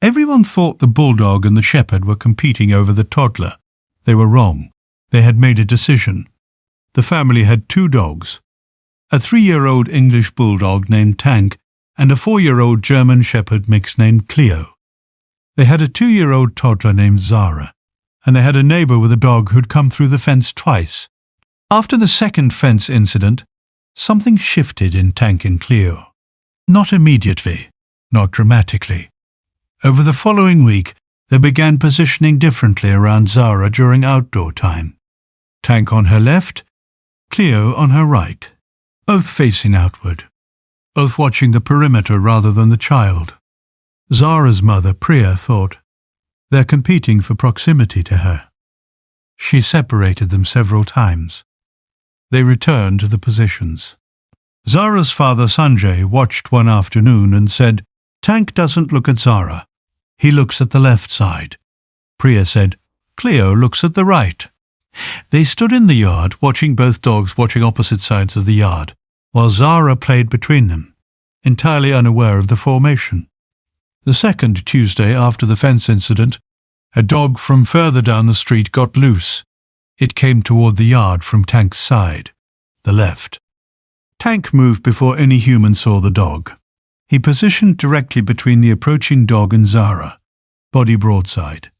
Everyone thought the Bulldog and the Shepherd were competing over the toddler. They were wrong. They had made a decision. The family had 2 dogs, a 3-year-old English Bulldog named Tank and a 4-year-old German Shepherd mix named Cleo. They had a 2-year-old toddler named Zara, and they had a neighbor with a dog who'd come through the fence twice. After the second fence incident, something shifted in Tank and Cleo. Not immediately, not dramatically. Over the following week, they began positioning differently around Zara during outdoor time. Tank on her left, Cleo on her right, both facing outward, both watching the perimeter rather than the child. Zara's mother, Priya, thought, "They're competing for proximity to her." She separated them several times. They returned to the positions. Zara's father, Sanjay, watched one afternoon and said, "Tank doesn't look at Zara. He looks at the left side." Priya said, "Cleo looks at the right." They stood in the yard, watching both dogs watching opposite sides of the yard, while Zara played between them, entirely unaware of the formation. The second Tuesday after the fence incident, a dog from further down the street got loose. It came toward the yard from Tank's side, the left. Tank moved before any human saw the dog. He positioned directly between the approaching dog and Zara, body broadside,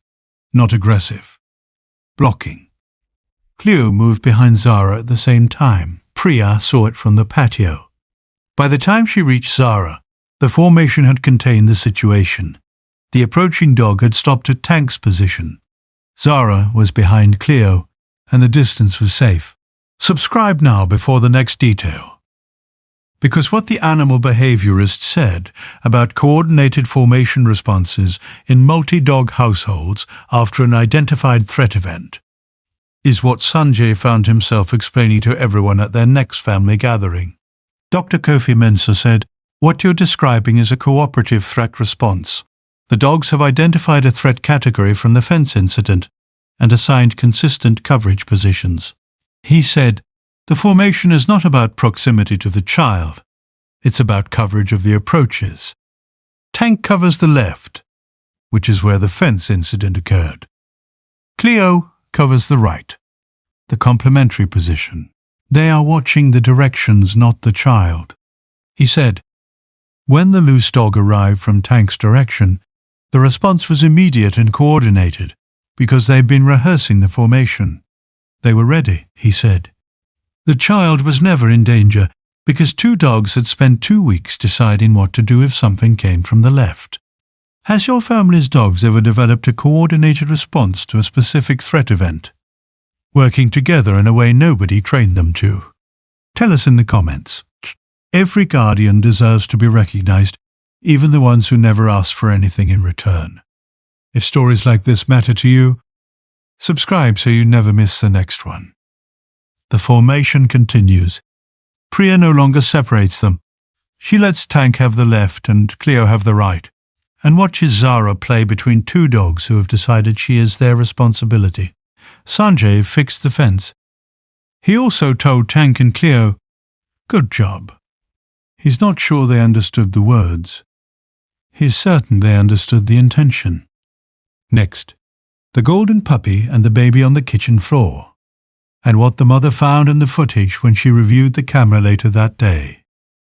not aggressive, blocking. Cleo moved behind Zara at the same time. Priya saw it from the patio. By the time she reached Zara, the formation had contained the situation. The approaching dog had stopped at Tank's position. Zara was behind Cleo, and the distance was safe. Subscribe now before the next detail. Because what the animal behaviorist said about coordinated formation responses in multi-dog households after an identified threat event is what Sanjay found himself explaining to everyone at their next family gathering. Dr. Kofi Mensah said, "What you're describing is a cooperative threat response. The dogs have identified a threat category from the fence incident and assigned consistent coverage positions." He said, "The formation is not about proximity to the child. It's about coverage of the approaches. Tank covers the left, which is where the fence incident occurred. Cleo covers the right, the complementary position. They are watching the directions, not the child." He said, "When the loose dog arrived from Tank's direction, the response was immediate and coordinated because they'd been rehearsing the formation. They were ready," he said. The child was never in danger because 2 dogs had spent 2 weeks deciding what to do if something came from the left. Has your family's dogs ever developed a coordinated response to a specific threat event, working together in a way nobody trained them to? Tell us in the comments. Every guardian deserves to be recognized, even the ones who never ask for anything in return. If stories like this matter to you, subscribe so you never miss the next one. The formation continues. Priya no longer separates them. She lets Tank have the left and Cleo have the right, and watches Zara play between 2 dogs who have decided she is their responsibility. Sanjay fixed the fence. He also told Tank and Cleo, "Good job." He's not sure they understood the words. He's certain they understood the intention. Next, the golden puppy and the baby on the kitchen floor, and what the mother found in the footage when she reviewed the camera later that day.